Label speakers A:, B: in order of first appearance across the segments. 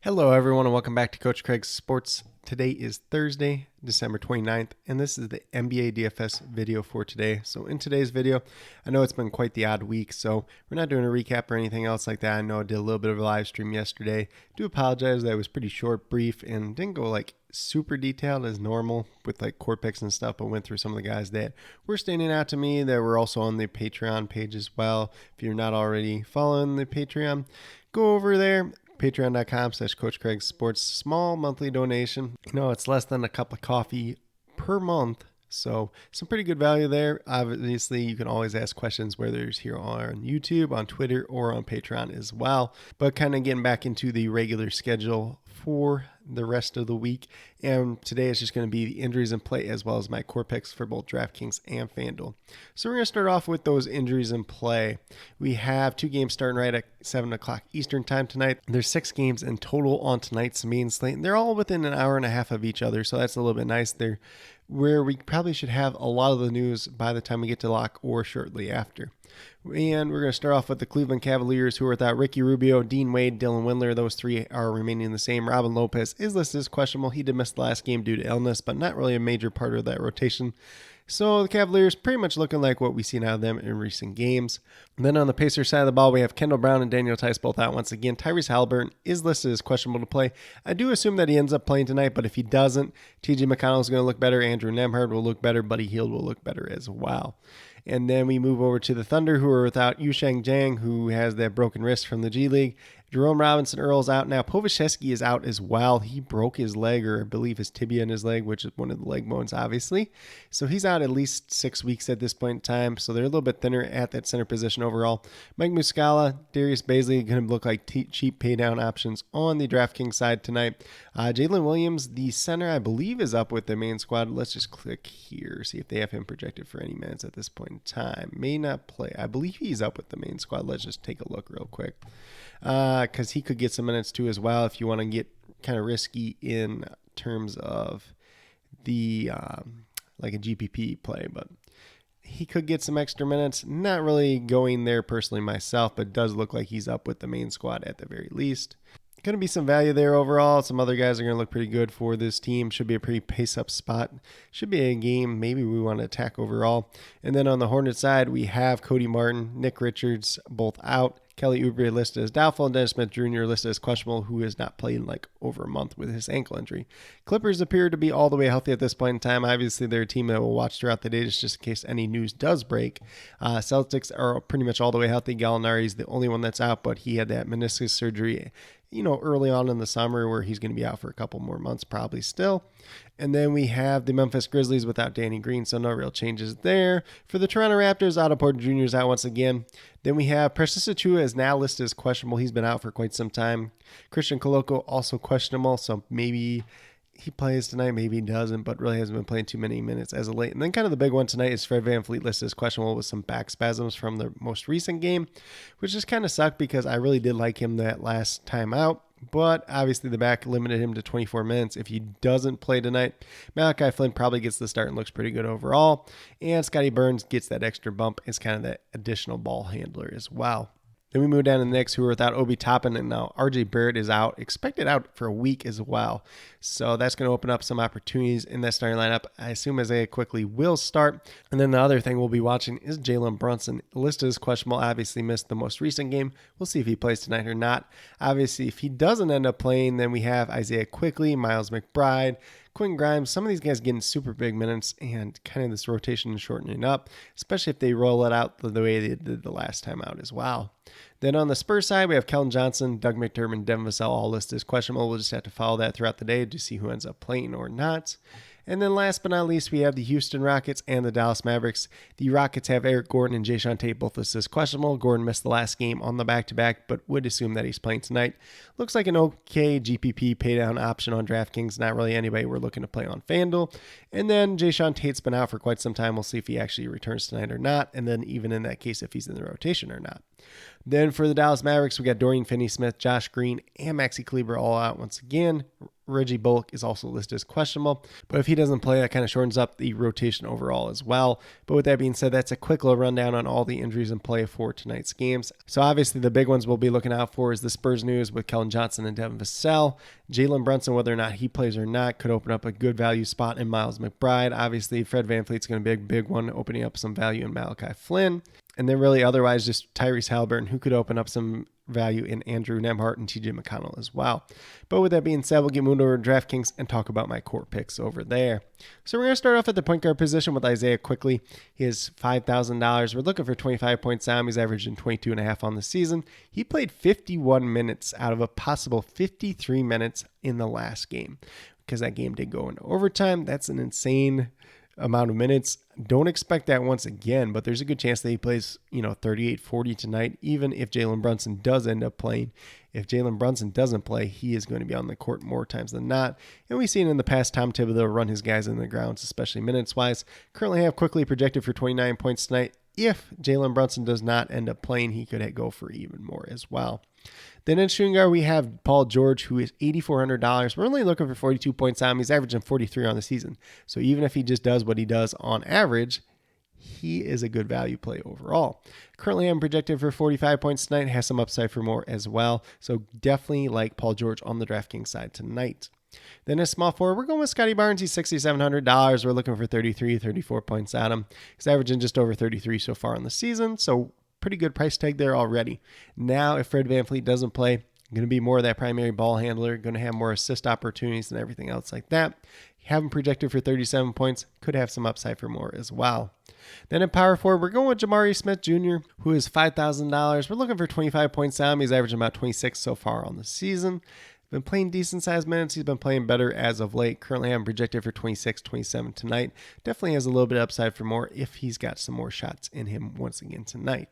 A: Hello, everyone, and welcome back to Coach Craig's Sports. Today is Thursday, December 29th, and this is the NBA DFS video for today. So in today's video, I know it's been quite the odd week, so we're not doing a recap or anything else like that. I know I did a little bit of a live stream yesterday. Do apologize that it was pretty short, brief, and didn't go like super detailed as normal with like core picks and stuff, but went through some of the guys that were standing out to me that were also on the Patreon page as well. If you're not already following the Patreon, go over there. Patreon.com/CoachCraigSports. Small monthly donation. It's less than a cup of coffee per month. So some pretty good value there. Obviously, you can always ask questions, whether it's here on YouTube, on Twitter, or on Patreon as well. But kind of getting back into the regular schedule for the rest of the week. And today is just going to be the injuries in play as well as my core picks for both DraftKings and FanDuel. So we're going to start off with those injuries in play. We have 2 games starting right at 7 o'clock Eastern time tonight. There's 6 games in total on tonight's main slate. They're all within an hour and a half of each other, so that's a little bit nice there, where we probably should have a lot of the news by the time we get to lock or shortly after. And we're going to start off with the Cleveland Cavaliers, who are without Ricky Rubio, Dean Wade, Dylan Windler. Those 3 are remaining the same. Robin Lopez is listed as questionable. He did miss the last game due to illness, but not really a major part of that rotation. So the Cavaliers pretty much looking like what we've seen out of them in recent games. And then on the Pacers side of the ball, we have Kendall Brown and Daniel Tice both out once again. Tyrese Halliburton is listed as questionable to play. I do assume that he ends up playing tonight, but if he doesn't, TJ McConnell is going to look better. Andrew Nembhard will look better. Buddy Hield will look better as well. And then we move over to the Thunder, who are without Yusheng Jang, who has that broken wrist from the G League. Jerome Robinson-Earl's out now. Povashevsky is out as well. He broke his leg, or I believe his tibia in his leg, which is one of the leg bones, obviously. So he's out at least 6 weeks at this point in time. So they're a little bit thinner at that center position overall. Mike Muscala, Darius Bazley going to look like cheap pay down options on the DraftKings side tonight. Jalen Williams, the center, I believe is up with the main squad. Let's just click here, see if they have him projected for any minutes at this point in time. May not play. I believe he's up with the main squad. Let's just take a look real quick. Because he could get some minutes too as well if you want to get kind of risky in terms of the like a GPP play, but he could get some extra minutes. Not really going there personally myself, but does look like he's up with the main squad at the very least. Going to be some value there overall. Some other guys are going to look pretty good for this team. Should be a pretty pace-up spot. Should be a game maybe we want to attack overall. And then on the Hornets side, we have Cody Martin, Nick Richards, both out. Kelly Oubre listed as doubtful, and Dennis Smith Jr. listed as questionable, who has not played in like over a month with his ankle injury. Clippers appear to be all the way healthy at this point in time. Obviously, they're a team that will watch throughout the day just in case any news does break. Celtics are pretty much all the way healthy. Gallinari is the only one that's out, but he had that meniscus surgery early on in the summer, where he's going to be out for a couple more months probably still. And then we have the Memphis Grizzlies without Danny Green, so no real changes there. For the Toronto Raptors, Otto Porter Jr. is out once again. Then we have Precious Achiuwa is now listed as questionable. He's been out for quite some time. Christian Koloko also questionable, so maybe he plays tonight, maybe he doesn't, but really hasn't been playing too many minutes as of late. And then kind of the big one tonight is Fred VanVleet listed as questionable with some back spasms from the most recent game, which just kind of sucked because I really did like him that last time out. But obviously the back limited him to 24 minutes. If he doesn't play tonight, Malachi Flynn probably gets the start and looks pretty good overall. And Scotty Burns gets that extra bump as kind of that additional ball handler as well. Then we move down to the Knicks, who are without Obi Toppin, and now RJ Barrett is out, expected out for a week as well. So that's going to open up some opportunities in that starting lineup. I assume Isaiah quickly will start. And then the other thing we'll be watching is Jalen Brunson. Listed as questionable, obviously missed the most recent game. We'll see if he plays tonight or not. Obviously, if he doesn't end up playing, then we have Isaiah Quickly, Miles McBride, Quentin Grimes, some of these guys getting super big minutes, and kind of this rotation shortening up, especially if they roll it out the way they did the last time out as well. Then on the Spurs side, we have Keldon Johnson, Doug McDermott, Devin Vassell, all listed as questionable. We'll just have to follow that throughout the day to see who ends up playing or not. And then last but not least, we have the Houston Rockets and the Dallas Mavericks. The Rockets have Eric Gordon and Jae'Sean Tate both listed as questionable. Gordon missed the last game on the back-to-back, but would assume that he's playing tonight. Looks like an okay GPP paydown option on DraftKings. Not really anybody we're looking to play on FanDuel. And then Jae'Sean Tate's been out for quite some time. We'll see if he actually returns tonight or not. And then even in that case, if he's in the rotation or not. Then for the Dallas Mavericks, we got Dorian Finney-Smith, Josh Green, and Maxi Kleber all out once again. Reggie Bullock is also listed as questionable, but if he doesn't play, that kind of shortens up the rotation overall as well. But with that being said, that's a quick little rundown on all the injuries in play for tonight's games. So obviously the big ones we'll be looking out for is the Spurs news with Keldon Johnson and Devin Vassell. Jalen Brunson, whether or not he plays or not, could open up a good value spot in Miles McBride. Obviously, Fred VanVleet's going to be a big one, opening up some value in Malachi Flynn. And then really otherwise just Tyrese Halliburton, who could open up some value in Andrew Nembhard and TJ McConnell as well. But with that being said, we'll get moved over to DraftKings and talk about my core picks over there. So we're going to start off at the point guard position with Isaiah Quickly. He is $5,000. We're looking for 25 points down. He's averaging 22.5 on the season. He played 51 minutes out of a possible 53 minutes in the last game, because that game did go into overtime. That's an insane amount of minutes. Don't expect that once again, but there's a good chance that he plays, 38-40 tonight, even if Jalen Brunson does end up playing. If Jalen Brunson doesn't play, he is going to be on the court more times than not. And we've seen in the past Tom Thibodeau run his guys in the grounds, especially minutes-wise. Currently have Quickly projected for 29 points tonight. If Jalen Brunson does not end up playing, he could go for even more as well. Then in shooting guard, we have Paul George, who is $8,400. We're only looking for 42 points on him. He's averaging 43 on the season. So even if he just does what he does on average, he is a good value play overall. Currently, I'm projected for 45 points tonight. Has some upside for more as well. So definitely like Paul George on the DraftKings side tonight. Then a small forward, we're going with Scotty Barnes. He's $6,700. We're looking for 34 points at him. He's averaging just over 33 so far on the season. So pretty good price tag there already. Now, if Fred VanVleet doesn't play, going to be more of that primary ball handler, going to have more assist opportunities and everything else like that. Have him projected for 37 points, could have some upside for more as well. Then in power forward, we're going with Jamari Smith Jr., who is $5,000. We're looking for 25 points down. He's averaging about 26 so far on the season. Been playing decent sized minutes. He's been playing better as of late. Currently, I'm projected for 26, 27 tonight. Definitely has a little bit of upside for more if he's got some more shots in him once again tonight.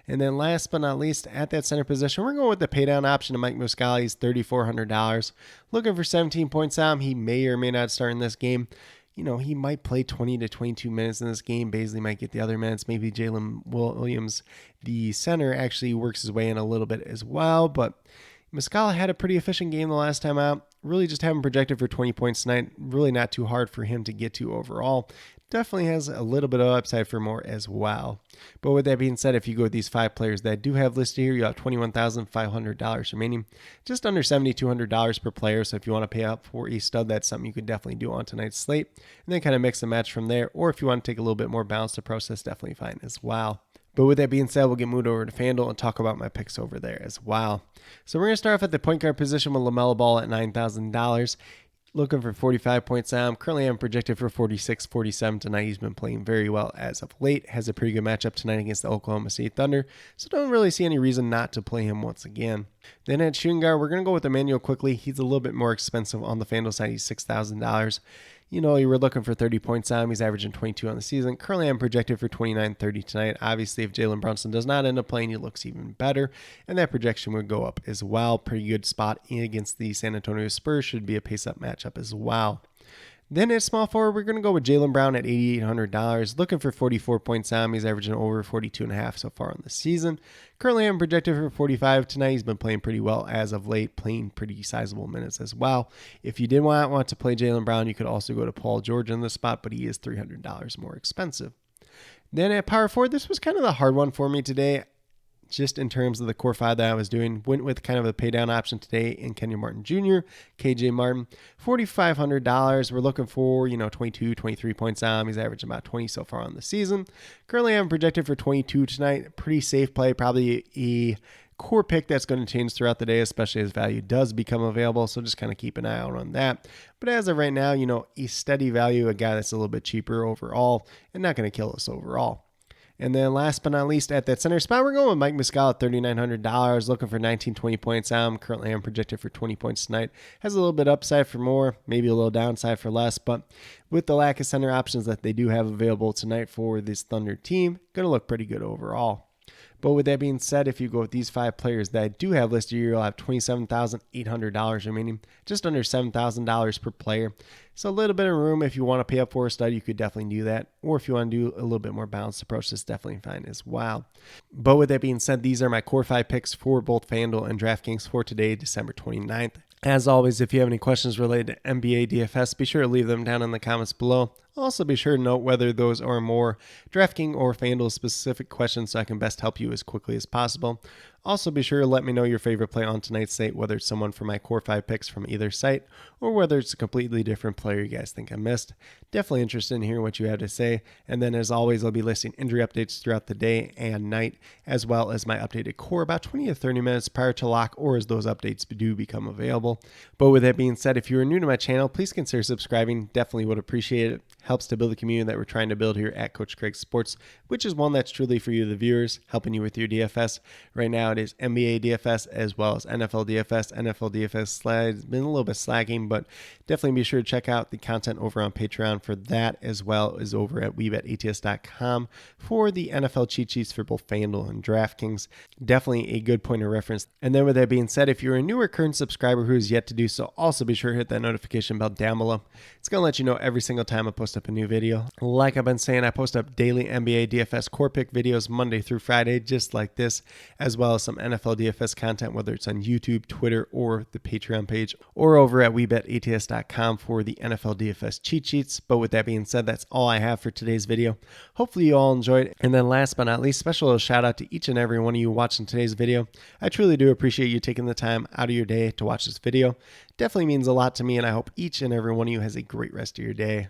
A: And then last but not least, at that center position, we're going with the paydown option of Mike Muscala. He's $3,400. Looking for 17 points out. He may or may not start in this game. He might play 20 to 22 minutes in this game. Baisley might get the other minutes. Maybe Jalen Williams, the center, actually works his way in a little bit as well. But Muscala had a pretty efficient game the last time out. Really just have him projected for 20 points tonight. Really not too hard for him to get to overall. Definitely has a little bit of upside for more as well. But with that being said, if you go with these 5 players that I do have listed here, you have $21,500 remaining. Just under $7,200 per player. So if you want to pay up for a stud, that's something you could definitely do on tonight's slate. And then kind of mix and match from there. Or if you want to take a little bit more balanced approach, that's definitely fine as well. But with that being said, we'll get moved over to FanDuel and talk about my picks over there as well. So we're going to start off at the point guard position with LaMelo Ball at $9,000. Looking for 45 points down. Currently, I'm projected for 46, 47 tonight. He's been playing very well as of late. Has a pretty good matchup tonight against the Oklahoma City Thunder. So don't really see any reason not to play him once again. Then at shooting guard, we're going to go with Emmanuel Quickly. He's a little bit more expensive on the FanDuel side. He's $6,000. You were looking for 30 points on him. He's averaging 22 on the season. Currently, I'm projected for 29, 30 tonight. Obviously, if Jalen Brunson does not end up playing, he looks even better. And that projection would go up as well. Pretty good spot against the San Antonio Spurs. Should be a pace-up matchup as well. Then at small forward, we're going to go with Jaylen Brown at $8,800. Looking for 44 points on him. He's averaging over 42.5 so far on the season. Currently, I'm projected for 45 tonight. He's been playing pretty well as of late, playing pretty sizable minutes as well. If you did want to play Jaylen Brown, you could also go to Paul George in this spot, but he is $300 more expensive. Then at power forward, this was kind of the hard one for me today. Just in terms of the core 5 that I was doing, went with kind of a pay down option today in Kenyon Martin Jr., KJ Martin, $4,500. We're looking for, 22, 23 points on him. He's averaging about 20 so far on the season. Currently, I'm projected for 22 tonight. Pretty safe play, probably a core pick that's going to change throughout the day, especially as value does become available. So just kind of keep an eye out on that. But as of right now, a steady value, a guy that's a little bit cheaper overall and not going to kill us overall. And then last but not least, at that center spot, we're going with Mike Muscala at $3,900, looking for 19, 20 points out. Currently, I'm projected for 20 points tonight. Has a little bit upside for more, maybe a little downside for less, but with the lack of center options that they do have available tonight for this Thunder team, going to look pretty good overall. But with that being said, if you go with these 5 players that I do have listed here, you'll have $27,800 remaining, just under $7,000 per player. So a little bit of room if you want to pay up for a stud, you could definitely do that. Or if you want to do a little bit more balanced approach, that's definitely fine as well. But with that being said, these are my core 5 picks for both FanDuel and DraftKings for today, December 29th. As always, if you have any questions related to NBA DFS, be sure to leave them down in the comments below. Also, be sure to note whether those are more DraftKings or FanDuel specific questions so I can best help you as quickly as possible. Also, be sure to let me know your favorite play on tonight's site, whether it's someone from my core 5 picks from either site or whether it's a completely different player you guys think I missed. Definitely interested in hearing what you have to say. And then, as always, I'll be listing injury updates throughout the day and night, as well as my updated core about 20 to 30 minutes prior to lock or as those updates do become available. But with that being said, if you are new to my channel, please consider subscribing. Definitely would appreciate it. Helps to build the community that we're trying to build here at Coach Craig Sports, which is one that's truly for you, the viewers, helping you with your DFS. Right now, it is NBA DFS as well as NFL DFS. NFL DFS slides been a little bit slacking, but definitely be sure to check out the content over on Patreon for that, as well as over at WeBetATS.com for the NFL cheat sheets for both FanDuel and DraftKings. Definitely a good point of reference. And then with that being said, if you're a new or current subscriber who is yet to do so, also be sure to hit that notification bell down below. It's going to let you know every single time I post up a new video. Like I've been saying, I post up daily NBA DFS core pick videos Monday through Friday, just like this, as well as some NFL DFS content, whether it's on YouTube, Twitter, or the Patreon page, or over at WeBetATS.com for the NFL DFS cheat sheets. But with that being said, that's all I have for today's video. Hopefully you all enjoyed. And then last but not least, special shout out to each and every one of you watching today's video. I truly do appreciate you taking the time out of your day to watch this video. Definitely means a lot to me, and I hope each and every one of you has a great rest of your day.